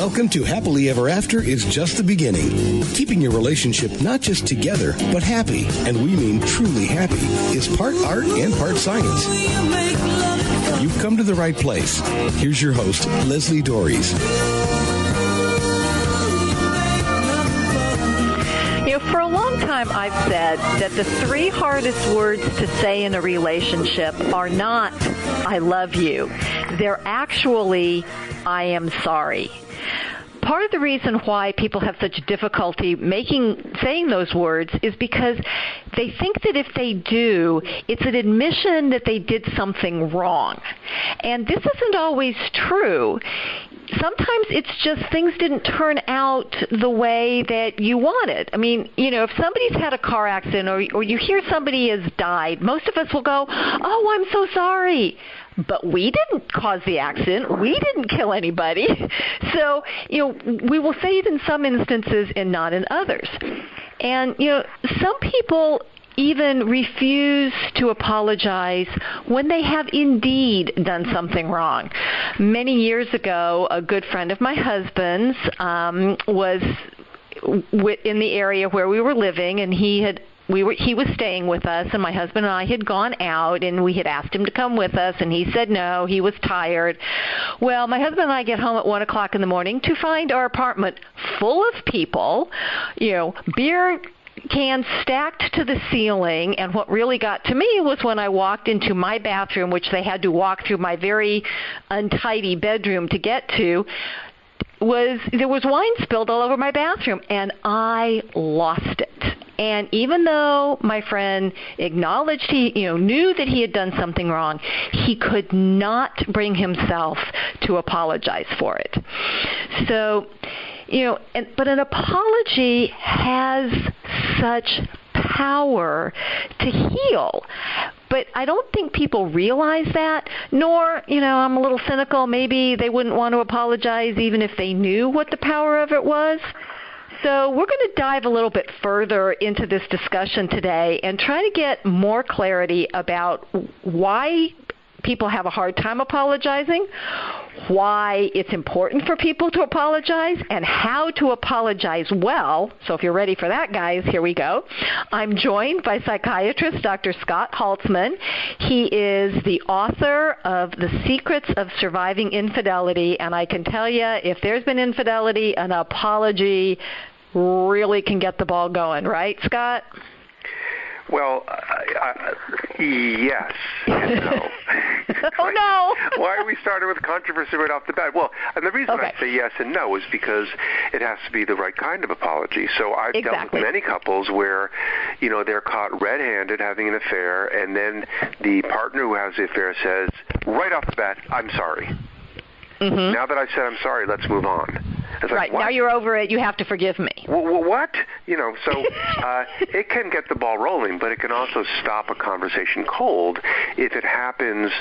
Welcome to Happily Ever After is just the beginning. Keeping your relationship not just together, but happy, and we mean truly happy, is part art and part science. You've come to the right place. Here's your host, Leslie Dories. For a long time, I've said that the three hardest words to say in a relationship are not, I love you. They're actually, I am sorry. Part of the reason why people have such difficulty saying those words is because they think that if they do, it's an admission that they did something wrong. And this isn't always true. Sometimes it's just things didn't turn out the way that you wanted. I mean, if somebody's had a car accident or you hear somebody has died, most of us will go, oh, I'm so sorry. But we didn't cause the accident. We didn't kill anybody. So, we will say it in some instances and not in others. And, some people even refuse to apologize when they have indeed done something wrong. Many years ago, a good friend of my husband's was in the area where we were living, and he was staying with us, and my husband and I had gone out, and we had asked him to come with us, and he said no, he was tired. Well, my husband and I get home at 1 o'clock in the morning to find our apartment full of people, beer cans stacked to the ceiling, and what really got to me was when I walked into my bathroom, which they had to walk through my very untidy bedroom to get to, there was wine spilled all over my bathroom, and I lost it. And even though my friend acknowledged he knew that he had done something wrong, he could not bring himself to apologize for it. So, but an apology has such power to heal. But I don't think people realize that, nor, I'm a little cynical, maybe they wouldn't want to apologize even if they knew what the power of it was. So we're going to dive a little bit further into this discussion today and try to get more clarity about why people have a hard time apologizing, why it's important for people to apologize, and how to apologize well. So if you're ready for that, guys, here we go. I'm joined by psychiatrist Dr. Scott Haltzman. He is the author of The Secrets of Surviving Infidelity, and I can tell you, if there's been infidelity, an apology really can get the ball going, right, Scott? Well, yes and no. Oh, no. Why are we starting with controversy right off the bat? Well, and the reason I say yes and no is because it has to be the right kind of apology. So I've dealt with many couples where, they're caught red-handed having an affair, and then the partner who has the affair says, right off the bat, I'm sorry. Mm-hmm. Now that I said I'm sorry, let's move on. It's right, now you're over it, you have to forgive me. What? So it can get the ball rolling, but it can also stop a conversation cold if it happens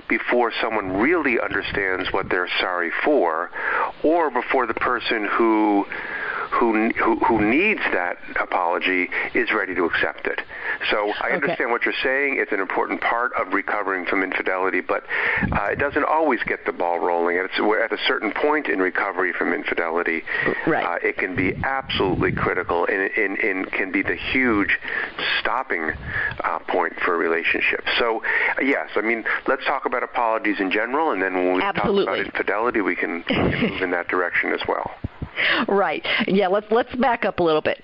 before someone really understands what they're sorry for, or before the person who needs that apology is ready to accept it. So I understand what you're saying. It's an important part of recovering from infidelity, but it doesn't always get the ball rolling. At a certain point in recovery from infidelity, it can be absolutely critical and can be the huge stopping point for a relationship. So, yes, let's talk about apologies in general, and then when we talk about infidelity, we can move in that direction as well. Right. Yeah, let's back up a little bit.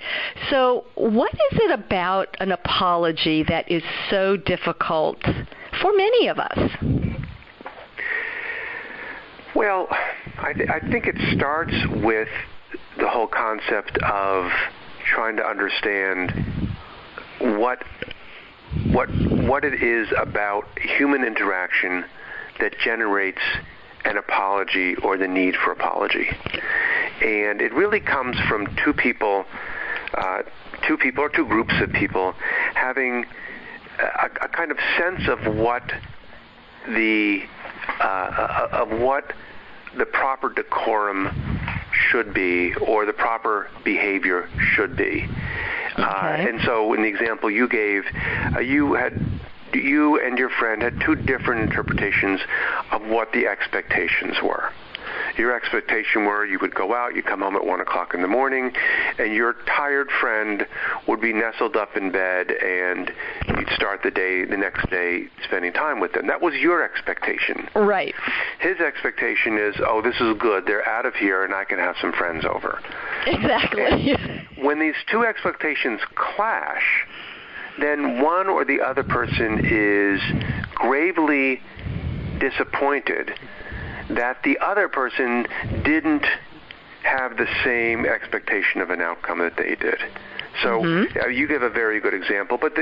So what is it about an apology that is so difficult for many of us? Well, I think it starts with the whole concept of trying to understand what it is about human interaction that generates an apology or the need for apology. And it really comes from two people or two groups of people having a kind of sense of what the proper decorum should be, or the proper behavior should be. And so in the example you gave, you and your friend had two different interpretations of what the expectations were. your expectation were you would go out, you'd come home at 1 o'clock in the morning, and your tired friend would be nestled up in bed, and you'd start the next day spending time with them. That was your expectation. Right. His expectation is, oh, this is good. They're out of here, and I can have some friends over. Exactly. And when these two expectations clash, then one or the other person is gravely disappointed that the other person didn't have the same expectation of an outcome that they did. So you give a very good example, but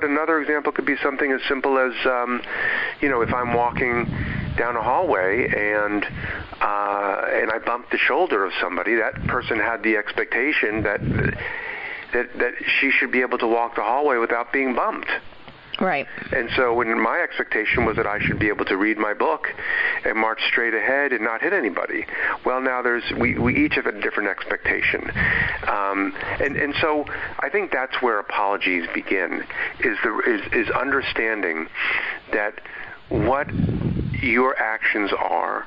another example could be something as simple as, if I'm walking down a hallway and I bump the shoulder of somebody, that person had the expectation that she should be able to walk the hallway without being bumped. Right. And so when my expectation was that I should be able to read my book and march straight ahead and not hit anybody. Well, now we each have a different expectation. And so I think that's where apologies begin, is understanding that what your actions are,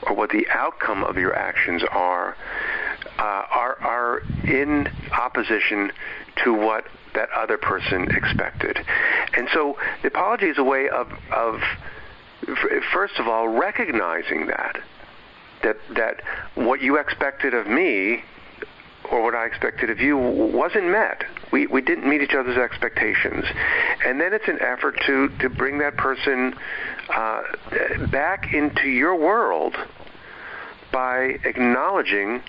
or what the outcome of your actions are in opposition to what that other person expected. And so the apology is a way of first of all, recognizing that what you expected of me or what I expected of you wasn't met. We didn't meet each other's expectations. And then it's an effort to bring that person back into your world by acknowledging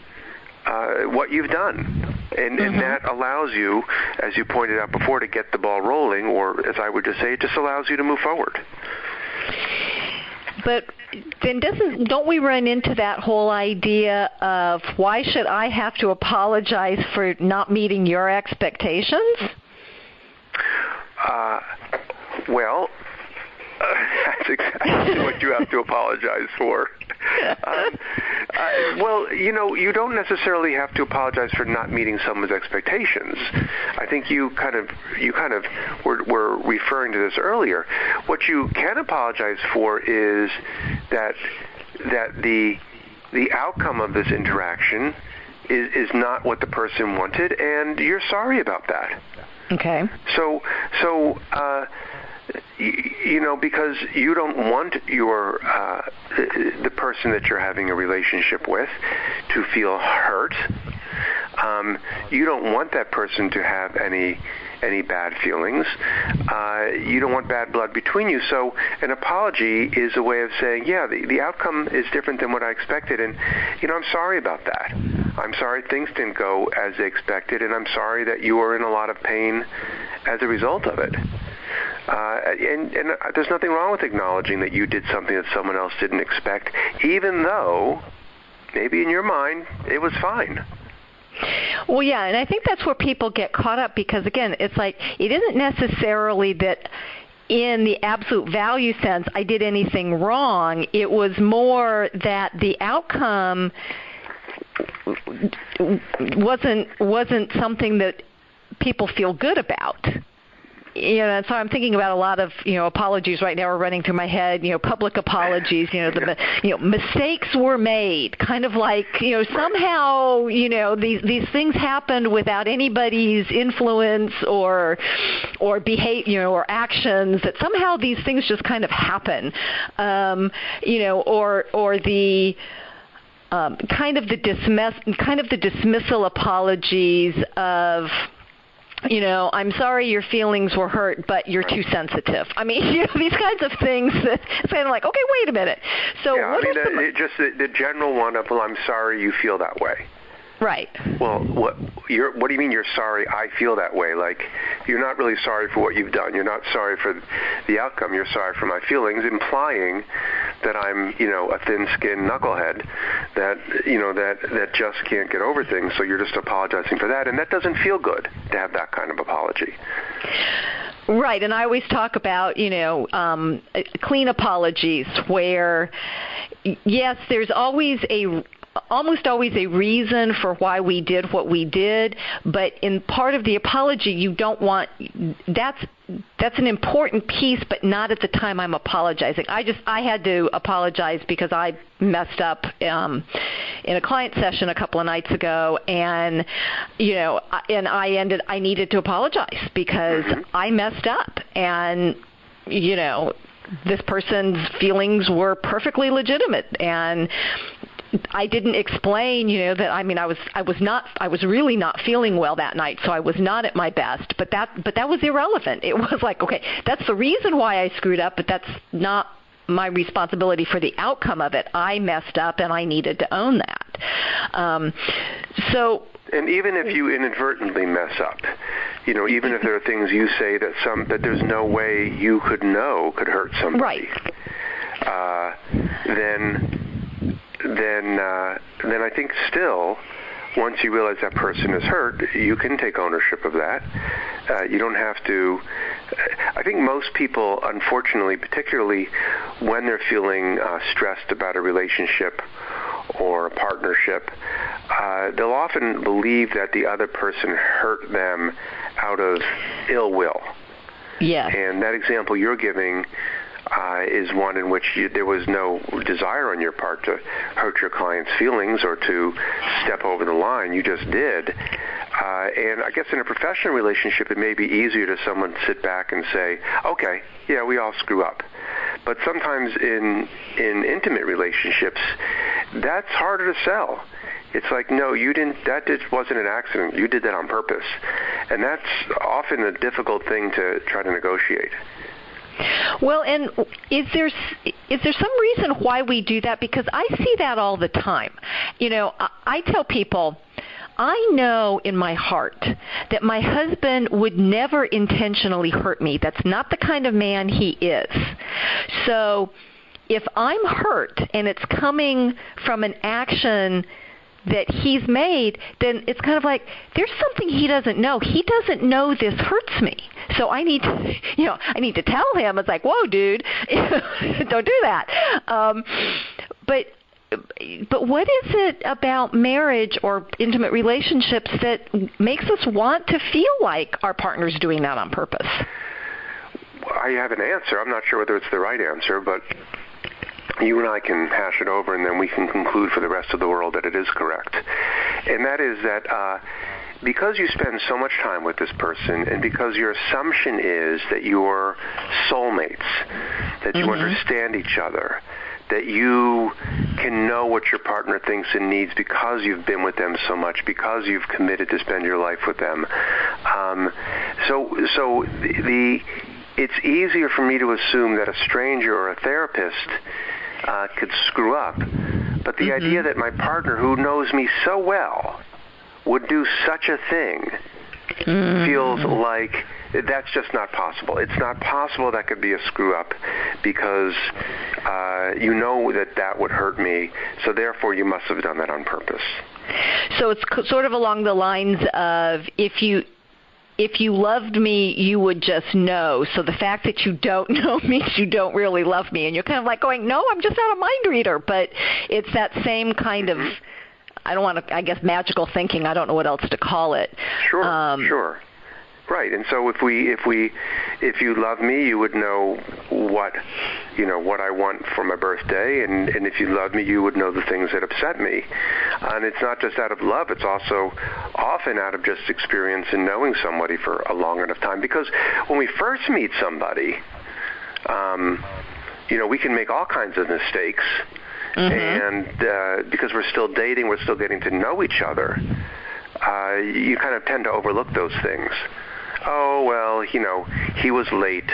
what you've done. And that allows you, as you pointed out before, to get the ball rolling, or as I would just say, it just allows you to move forward. But then don't we run into that whole idea of why should I have to apologize for not meeting your expectations? Well, that's exactly what you have to apologize for. Well, you don't necessarily have to apologize for not meeting someone's expectations. I think you kind of were referring to this earlier. What you can apologize for is that the outcome of this interaction is not what the person wanted, and you're sorry about that. Okay. So because you don't want the person that you're having a relationship with to feel hurt. You don't want that person to have any bad feelings. You don't want bad blood between you. So an apology is a way of saying, yeah, the outcome is different than what I expected, and I'm sorry about that. I'm sorry things didn't go as they expected, and I'm sorry that you were in a lot of pain as a result of it. And there's nothing wrong with acknowledging that you did something that someone else didn't expect, even though maybe in your mind it was fine. Well, yeah, and I think that's where people get caught up because, again, it's like it isn't necessarily that in the absolute value sense I did anything wrong. It was more that the outcome wasn't something that people feel good about. And so I'm thinking about a lot of, apologies right now are running through my head, public apologies, mistakes were made, kind of like, somehow, these things happened without anybody's influence or behavior, or actions, that somehow these things just kind of happen, or the kind of the dismissal apologies of, I'm sorry your feelings were hurt, but you're too sensitive. I mean, these kinds of things that it's kind of like, okay, wait a minute. So yeah, just the general one of, well, I'm sorry you feel that way. Right. Well, what do you mean you're sorry I feel that way? Like, you're not really sorry for what you've done. You're not sorry for the outcome. You're sorry for my feelings, implying that I'm, a thin-skinned knucklehead that just can't get over things. So you're just apologizing for that, and that doesn't feel good to have that kind of apology. Right, and I always talk about, clean apologies where, yes, there's always a almost always a reason for why we did what we did, but in part of the apology, you don't want that's an important piece, but not at the time I'm apologizing. I had to apologize because I messed up in a client session a couple of nights ago, and I needed to apologize because I messed up, and this person's feelings were perfectly legitimate, and I didn't explain, that I was really not feeling well that night, so I was not at my best. But that was irrelevant. It was like, okay, that's the reason why I screwed up, but that's not my responsibility for the outcome of it. I messed up, and I needed to own that. And even if you inadvertently mess up, even if there are things you say that there's no way you could know could hurt somebody, right? Then I think still, once you realize that person is hurt, you can take ownership of that. You don't have to. I think most people, unfortunately, particularly when they're feeling stressed about a relationship or a partnership, they'll often believe that the other person hurt them out of ill will. Yeah. And that example you're giving is one in which there was no desire on your part to hurt your client's feelings or to step over the line. You just did. And I guess in a professional relationship, it may be easier to someone to sit back and say, okay, yeah, we all screw up. But sometimes in intimate relationships, that's harder to sell. It's like, no, you didn't. That just wasn't an accident. You did that on purpose. And that's often a difficult thing to try to negotiate. Well, and is there some reason why we do that? Because I see that all the time. I tell people, I know in my heart that my husband would never intentionally hurt me. That's not the kind of man he is. So if I'm hurt and it's coming from an action that he's made, then it's kind of like there's something he doesn't know. He doesn't know this hurts me. So I need to tell him. It's like, whoa, dude, don't do that. But what is it about marriage or intimate relationships that makes us want to feel like our partner's doing that on purpose? I have an answer. I'm not sure whether it's the right answer, but you and I can hash it over, and then we can conclude for the rest of the world that it is correct. And that is that because you spend so much time with this person, and because your assumption is that you're soulmates, that you understand each other, that you can know what your partner thinks and needs because you've been with them so much, because you've committed to spend your life with them. It's easier for me to assume that a stranger or a therapist could screw up. But the idea that my partner, who knows me so well, would do such a thing feels like that's just not possible. It's not possible that could be a screw-up because you know that would hurt me, so therefore you must have done that on purpose. So it's sort of along the lines of if you loved me, you would just know. So the fact that you don't know means you don't really love me. And you're kind of like going, no, I'm just not a mind reader. But it's that same kind of, I don't want to, I guess, magical thinking. I don't know what else to call it. Sure. Right. And so if you love me, you would know what I want for my birthday, and if you love me, you would know the things that upset me. And it's not just out of love; it's also often out of just experience in knowing somebody for a long enough time. Because when we first meet somebody, we can make all kinds of mistakes, and because we're still dating, we're still getting to know each other. You kind of tend to overlook those things. Oh, well, he was late,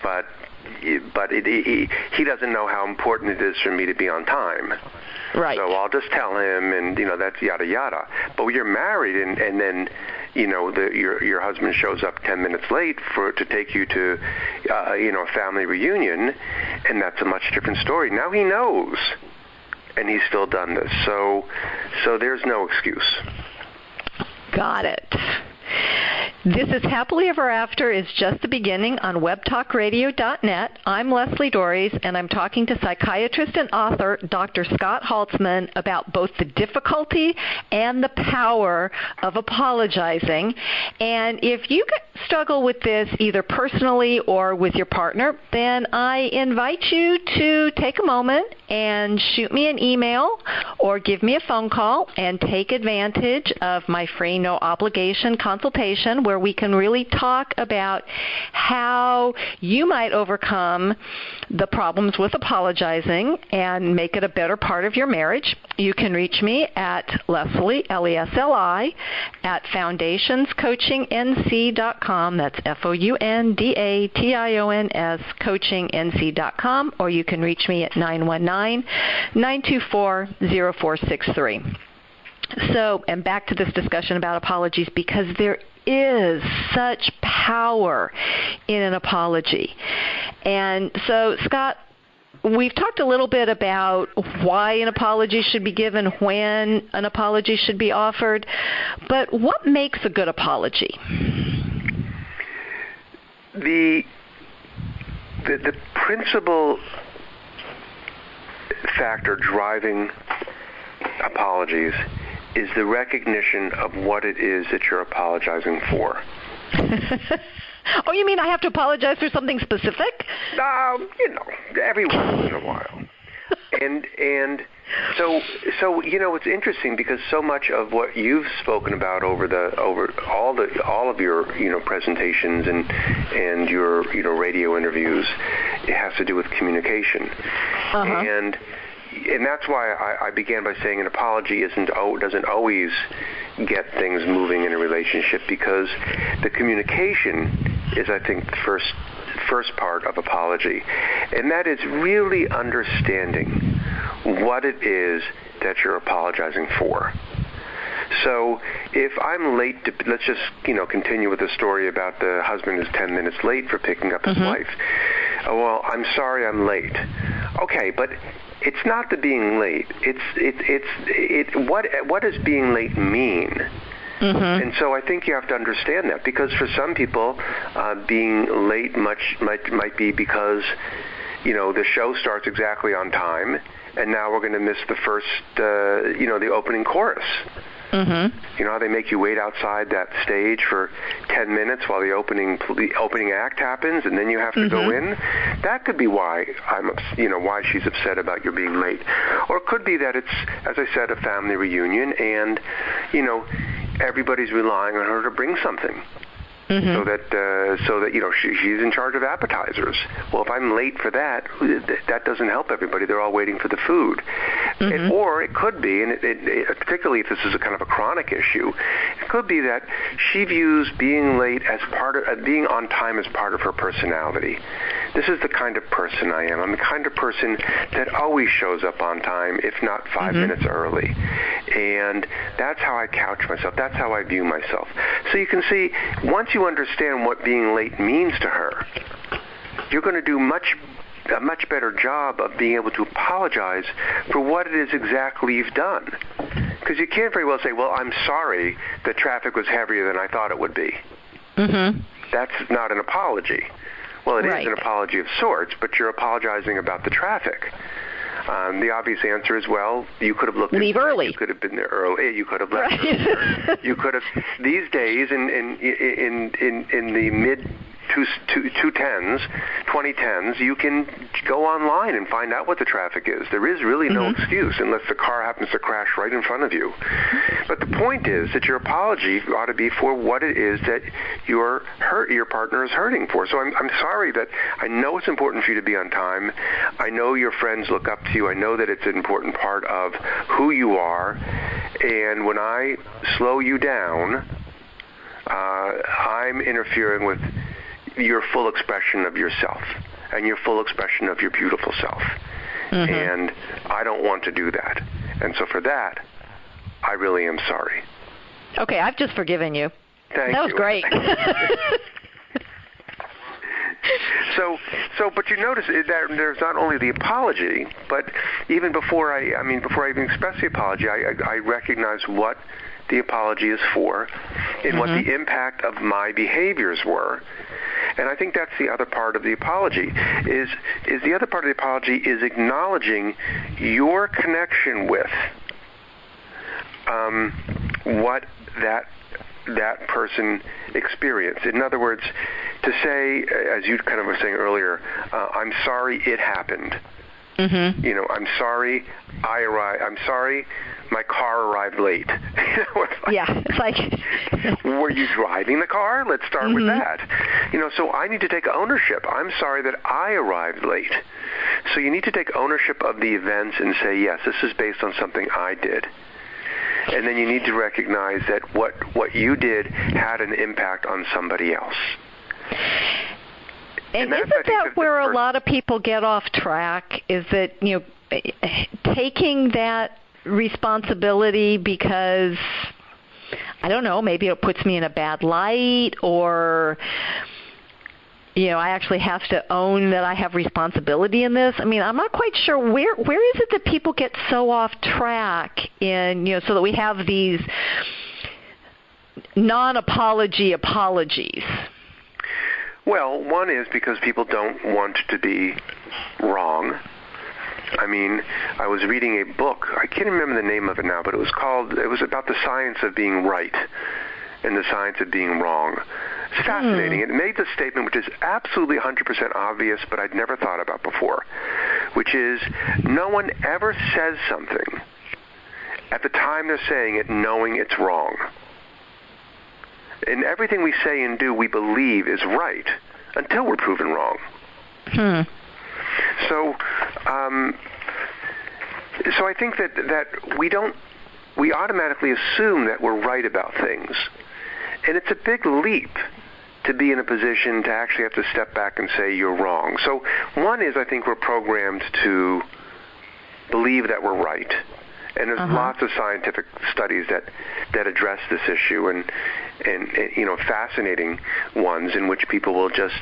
but he doesn't know how important it is for me to be on time. Right. So I'll just tell him, and that's yada yada. But when you're married, and then your husband shows up 10 minutes late to take you to a family reunion, and that's a much different story. Now he knows, and he's still done this. So there's no excuse. Got it. This is Happily Ever After is just the beginning on webtalkradio.net. I'm Leslie Dories, and I'm talking to psychiatrist and author Dr. Scott Haltzman about both the difficulty and the power of apologizing. And if you struggle with this either personally or with your partner, then I invite you to take a moment and shoot me an email or give me a phone call and take advantage of my free no-obligation consultation where we can really talk about how you might overcome the problems with apologizing and make it a better part of your marriage. You can reach me at Leslie, Lesli, at foundationscoachingnc.com. That's FOUNDATIONS, coachingnc.com, or you can reach me at 919-924-0463. So, and back to this discussion about apologies, because there is such power in an apology. And so, Scott, we've talked a little bit about why an apology should be given, when an apology should be offered, but what makes a good apology? The principal factor driving apologies is the recognition of what it is that you're apologizing for. Oh, you mean I have to apologize for something specific? Every once in a while. And so it's interesting because so much of what you've spoken about over all of your presentations and your radio interviews, it has to do with communication. Uh-huh. And that's why I began by saying an apology doesn't always get things moving in a relationship, because the communication is, I think, the first part of apology, and that is really understanding what it is that you're apologizing for. So if I'm late let's just continue with the story about the husband who's 10 minutes late for picking up his wife. Oh, well, I'm sorry I'm late. Okay, but it's not the being late. What does being late mean? Mm-hmm. And so I think you have to understand that, because for some people, being late might be because the show starts exactly on time, and now we're going to miss the first the opening chorus. Mm-hmm. You know how they make you wait outside that stage for 10 minutes while the opening act happens, and then you have to go in? That could be why why she's upset about your being late. Or it could be that it's, as I said, a family reunion, and everybody's relying on her to bring something. So that she's in charge of appetizers. Well, if I'm late for that doesn't help everybody. They're all waiting for the food. Or it could be, and particularly if this is a kind of a chronic issue, it could be that she views being late as part of being on time as part of her personality. This is the kind of person I am. I'm the kind of person that always shows up on time, if not 5 minutes early. And that's how I couch myself. That's how I view myself. So you can see, once you understand what being late means to her, you're going to do a much better job of being able to apologize for what it is exactly you've done. Because you can't very well say, well, I'm sorry that traffic was heavier than I thought it would be. That's not an apology. Well, it is an apology of sorts, but you're apologizing about the traffic. The obvious answer is, well, you could have leave early. You could have been there early. You could have left earlier. You could have. These days, in the mid 2010s, you can go online and find out what the traffic is. There is really no excuse unless the car happens to crash right in front of you. But the point is that your apology ought to be for what it is that your partner is hurting for. So I'm sorry that I know it's important for you to be on time. I know your friends look up to you. I know that it's an important part of who you are. And when I slow you down, I'm interfering with your full expression of yourself and your full expression of your beautiful self. And I don't want to do that. And so for that, I really am sorry. Okay, I've just forgiven you. Thank you. That was great. But you notice that there's not only the apology, but even before I even express the apology, I recognize what the apology is for and what the impact of my behaviors were. And I think that's the other part of the apology, is the other part of the apology is acknowledging your connection with what that person experienced. In other words, to say, as you kind of were saying earlier, I'm sorry it happened. Mm-hmm. I'm sorry I'm sorry my car arrived late. It's like were you driving the car? Let's start with that. So I need to take ownership. I'm sorry that I arrived late. So you need to take ownership of the events and say, yes, this is based on something I did. And then you need to recognize that what you did had an impact on somebody else. And isn't that where a lot of people get off track, is that, taking that responsibility because, I don't know, maybe it puts me in a bad light, or, I actually have to own that I have responsibility in this. I mean, I'm not quite sure where is it that people get so off track in, so that we have these non-apology apologies. Well, one is because people don't want to be wrong. I mean, I was reading a book. I can't remember the name of it now, but it was about the science of being right and the science of being wrong. It's fascinating. It made the statement, which is absolutely 100% obvious, but I'd never thought about before, which is no one ever says something at the time they're saying it knowing it's wrong. And everything we say and do we believe is right until we're proven wrong. So I think that we automatically assume that we're right about things. And it's a big leap to be in a position to actually have to step back and say you're wrong. So one is, I think we're programmed to believe that we're right. And there's lots of scientific studies that address this issue, and fascinating ones in which people will just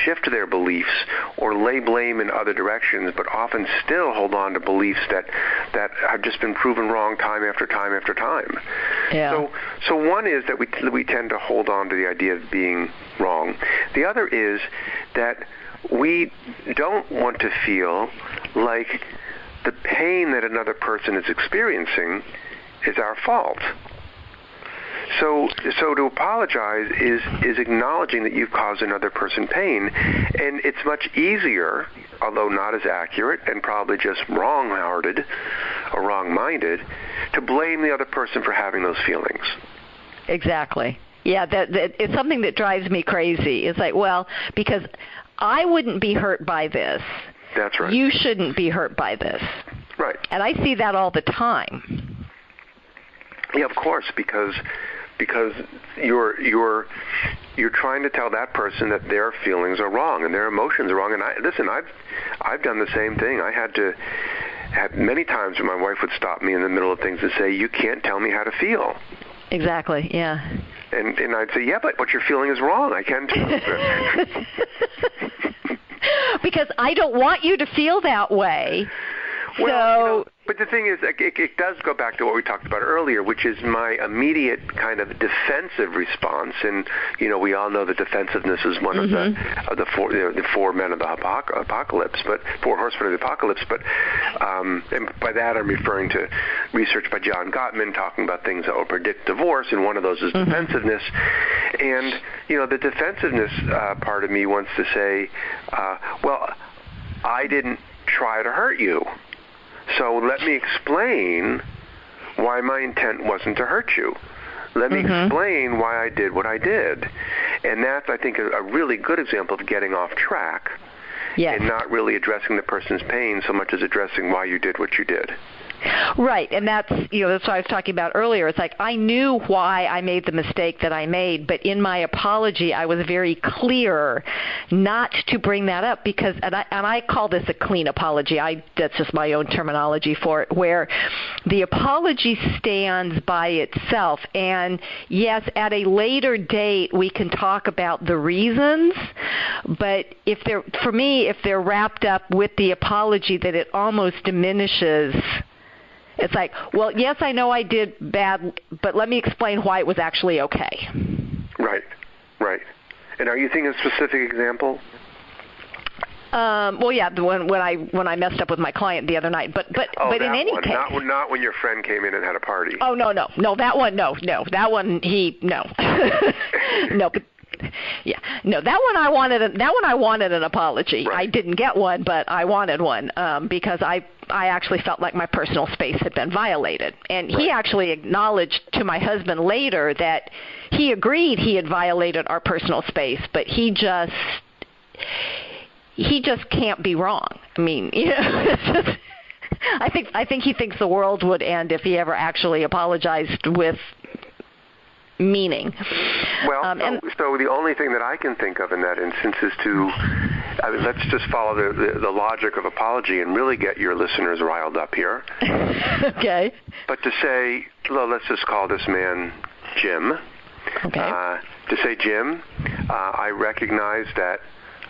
shift their beliefs or lay blame in other directions, but often still hold on to beliefs that have just been proven wrong time after time after time. Yeah. So one is that we tend to hold on to the idea of being wrong. The other is that we don't want to feel like the pain that another person is experiencing is our fault. So to apologize is acknowledging that you've caused another person pain, and it's much easier, although not as accurate and probably just wrong-hearted or wrong-minded, to blame the other person for having those feelings. Exactly. Yeah, that it's something that drives me crazy. It's like, well, because I wouldn't be hurt by this. That's right. You shouldn't be hurt by this. Right. And I see that all the time. Yeah, of course, because you're trying to tell that person that their feelings are wrong and their emotions are wrong. And I've done the same thing. I had to have many times when my wife would stop me in the middle of things and say, "You can't tell me how to feel." Exactly. Yeah. And I'd say, "Yeah, but what you're feeling is wrong. I can't tell." Because I don't want you to feel that way. Well, but the thing is, it does go back to what we talked about earlier, which is my immediate kind of defensive response. And we all know that defensiveness is one of the four men of the apocalypse, but four horsemen of the apocalypse. But and by that I'm referring to research by John Gottman talking about things that will predict divorce, and one of those is defensiveness. And the defensiveness part of me wants to say, well, I didn't try to hurt you. So let me explain why my intent wasn't to hurt you. Let me explain why I did what I did. And that's, I think, a really good example of getting off track. Yes. And not really addressing the person's pain so much as addressing why you did what you did. Right, and that's what I was talking about earlier. It's like I knew why I made the mistake that I made, but in my apology, I was very clear not to bring that up because, and I call this a clean apology. That's just my own terminology for it, where the apology stands by itself. And yes, at a later date, we can talk about the reasons, but if they're wrapped up with the apology, that it almost diminishes. It's like, well, yes, I know I did bad, but let me explain why it was actually okay. Right. And are you thinking a specific example? Well, yeah, when I messed up with my client the other night, but in any case, not when your friend came in and had a party. Oh no, that one, no, that one no, but. Yeah, no, that one I wanted an apology. Right. I didn't get one, but I wanted one because I actually felt like my personal space had been violated. And he actually acknowledged to my husband later that he agreed he had violated our personal space, but he just can't be wrong. I mean, it's just, I think he thinks the world would end if he ever actually apologized with meaning. Well, so the only thing that I can think of in that instance is let's just follow the logic of apology and really get your listeners riled up here. Okay. But to say, well, let's just call this man Jim. Okay. To say, Jim, I recognize that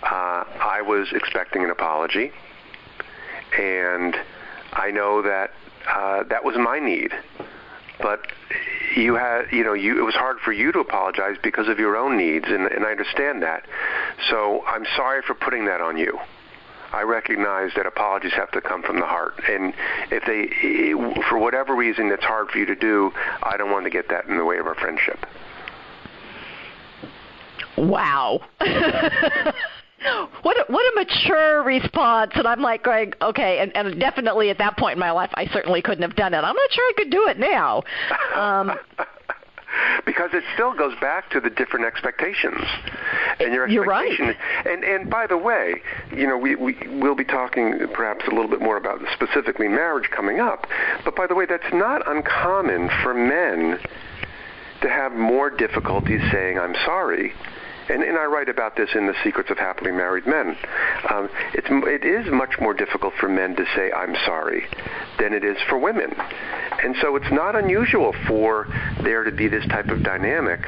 I was expecting an apology, and I know that that was my need. But it was hard for you to apologize because of your own needs, and I understand that. So I'm sorry for putting that on you. I recognize that apologies have to come from the heart, and if for whatever reason it's hard for you to do, I don't want to get that in the way of our friendship. Wow. What a mature response. And I'm like going, okay, and definitely at that point in my life, I certainly couldn't have done it. I'm not sure I could do it now. Because it still goes back to the different expectations. And your expectation. You're right. And by the way, we'll be talking perhaps a little bit more about specifically marriage coming up. But by the way, that's not uncommon for men to have more difficulty saying I'm sorry. And I write about this in The Secrets of Happily Married Men. It is much more difficult for men to say I'm sorry than it is for women. And so it's not unusual for there to be this type of dynamic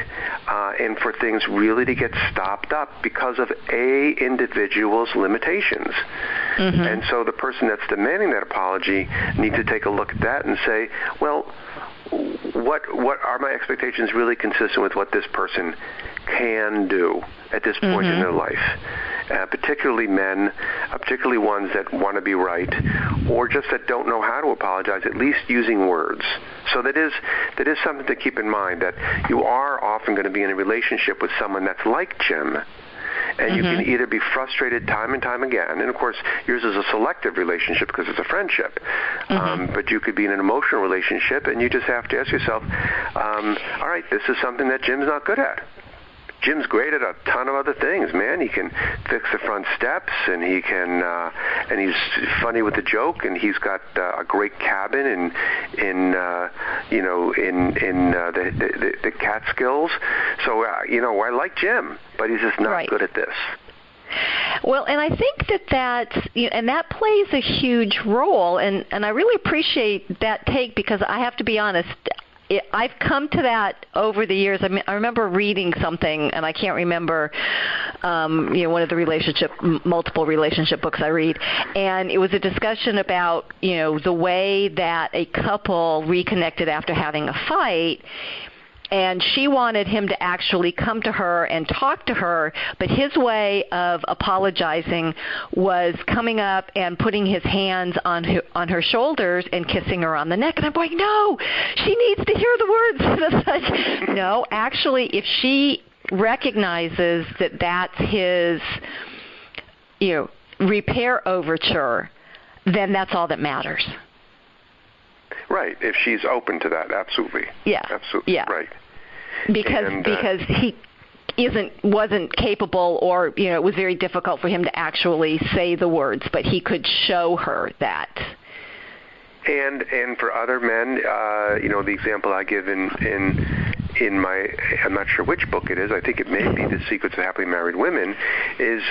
and for things really to get stopped up because of a individual's limitations. Mm-hmm. And so the person that's demanding that apology needs to take a look at that and say, well, what are my expectations really consistent with what this person can do at this point in their life? Particularly men, particularly ones that want to be right, or just that don't know how to apologize, at least using words. So that is something to keep in mind, that you are often going to be in a relationship with someone that's like Jim, and you can either be frustrated time and time again, and of course yours is a selective relationship because it's a friendship, but you could be in an emotional relationship and you just have to ask yourself, all right, this is something that Jim's not good at. Jim's great at a ton of other things, man. He can fix the front steps, and he can, and he's funny with the joke, and he's got a great cabin in the Catskills. So I like Jim, but he's just not good at this. Well, and I think that plays a huge role, and I really appreciate that take, because I have to be honest, I've come to that over the years. I remember reading something, and I can't remember, one of the multiple relationship books I read, and it was a discussion about, the way that a couple reconnected after having a fight. And she wanted him to actually come to her and talk to her, but his way of apologizing was coming up and putting his hands on her shoulders and kissing her on the neck. And I'm going, no, she needs to hear the words. And it's like, no, actually, if she recognizes that that's his, repair overture, then that's all that matters. Right, if she's open to that, absolutely. Yeah. Absolutely, yeah. Right. Because he wasn't capable, or it was very difficult for him to actually say the words, but he could show her that And for other men, the example I give in my, I'm not sure which book it is, I think it may be The Secrets of Happily Married Women, is,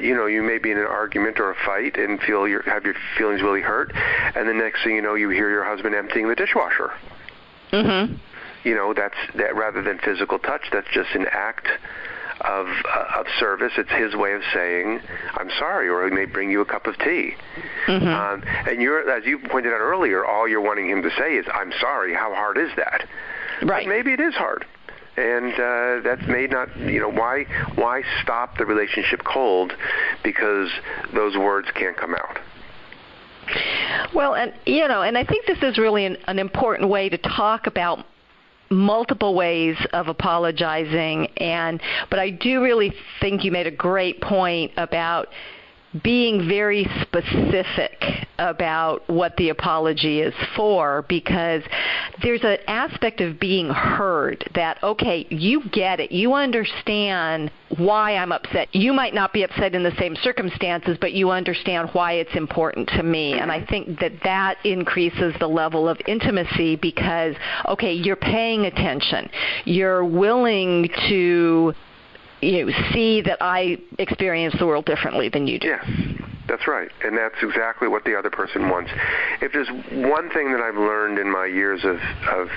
you may be in an argument or a fight and have your feelings really hurt, and the next thing you know, you hear your husband emptying the dishwasher. Mm-hmm. That rather than physical touch, that's just an act of service. It's his way of saying, I'm sorry, or he may bring you a cup of tea. Mm-hmm. And as you pointed out earlier, all you're wanting him to say is, I'm sorry, how hard is that? Right. But maybe it is hard. And that may not, why stop the relationship cold because those words can't come out? Well, and I think this is really an important way to talk about multiple ways of apologizing, but I do really think you made a great point about being very specific about what the apology is for, because there's an aspect of being heard that, okay, you get it. You understand why I'm upset. You might not be upset in the same circumstances, but you understand why it's important to me. And I think that increases the level of intimacy because, okay, you're paying attention. You're willing to see that I experience the world differently than you do. Yes, that's right. And that's exactly what the other person wants. If there's one thing that I've learned in my years of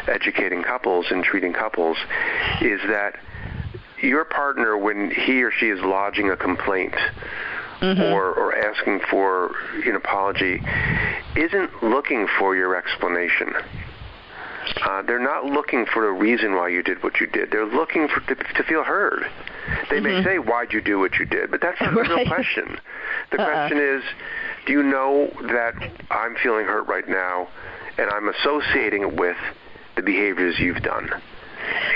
educating couples and treating couples is that your partner, when he or she is lodging a complaint or asking for an apology, isn't looking for your explanation. They're not looking for a reason why you did what you did. They're looking to feel heard. They may say, why'd you do what you did? But that's not the real question. The question is, do you know that I'm feeling hurt right now and I'm associating it with the behaviors you've done?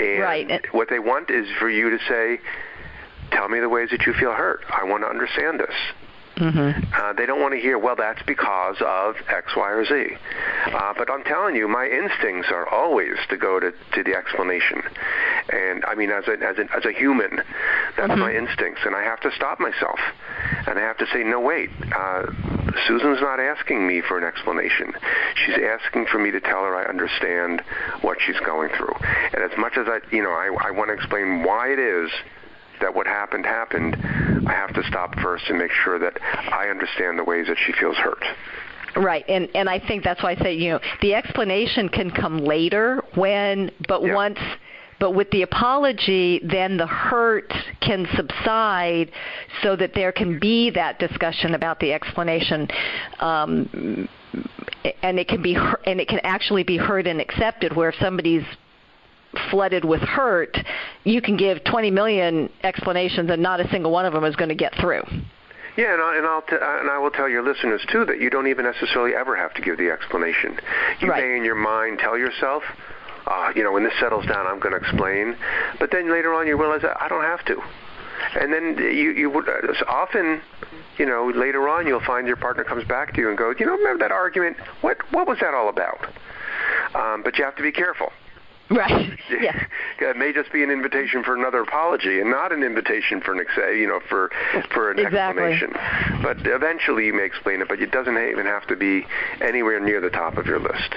And what they want is for you to say, tell me the ways that you feel hurt. I want to understand this. They don't want to hear, well, that's because of X, Y, or Z. But I'm telling you, my instincts are always to go to the explanation. And I mean, as a human, that's my instincts. And I have to stop myself. And I have to say, no, wait, Susan's not asking me for an explanation. She's asking for me to tell her I understand what she's going through. And as much as I want to explain why it is that what happened, I have to stop first and make sure that I understand the ways that she feels hurt. Right, and I think that's why I say, the explanation can come later but with the apology, then the hurt can subside so that there can be that discussion about the explanation, and it can actually be heard and accepted, where if somebody's flooded with hurt, you can give 20 million explanations and not a single one of them is going to get through. Yeah, and I will tell your listeners, too, that you don't even necessarily ever have to give the explanation. You may in your mind tell yourself, when this settles down, I'm going to explain. But then later on you realize I don't have to. And then you would often, later on you'll find your partner comes back to you and goes, remember that argument? What was that all about? But you have to be careful. Right. Yeah. It may just be an invitation for another apology, and not an invitation for an for an explanation. But eventually you may explain it, but it doesn't even have to be anywhere near the top of your list.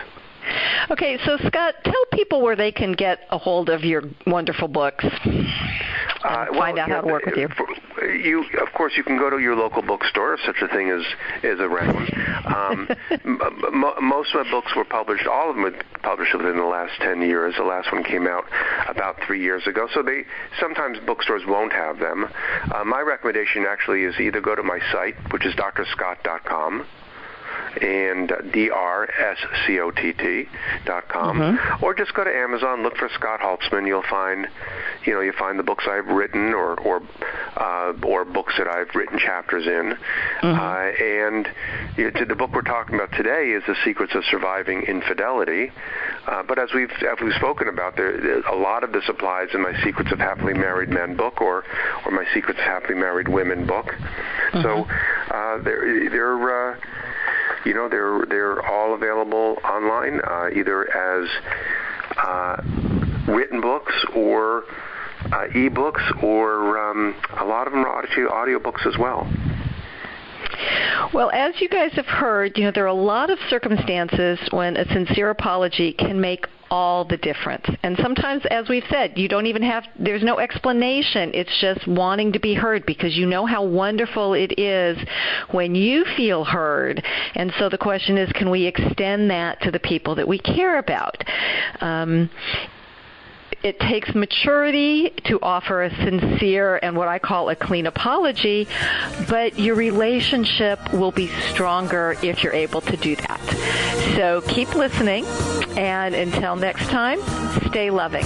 Okay, so Scott, tell people where they can get a hold of your wonderful books and find out how to work with you. Of course, you can go to your local bookstore, if such a thing is around. Most of my books were published, all of them were published within the last 10 years. The last one came out about 3 years ago, so sometimes bookstores won't have them. My recommendation actually is either go to my site, which is drscott.com, and DRSCOTT.com, or just go to Amazon, look for Scott Holtzman. You'll find the books I've written, or books that I've written chapters in. And the book we're talking about today is The Secrets of Surviving Infidelity. But as we've spoken about, a lot of this applies in my Secrets of Happily Married Men book, or my Secrets of Happily Married Women book. So they're all available online, either as written books or e-books, or a lot of them are audio books as well. Well, as you guys have heard, there are a lot of circumstances when a sincere apology can make all the difference. And sometimes, as we've said, there's no explanation. It's just wanting to be heard because you know how wonderful it is when you feel heard. And so the question is, can we extend that to the people that we care about? It takes maturity to offer a sincere and what I call a clean apology, but your relationship will be stronger if you're able to do that. So keep listening, and until next time, stay loving.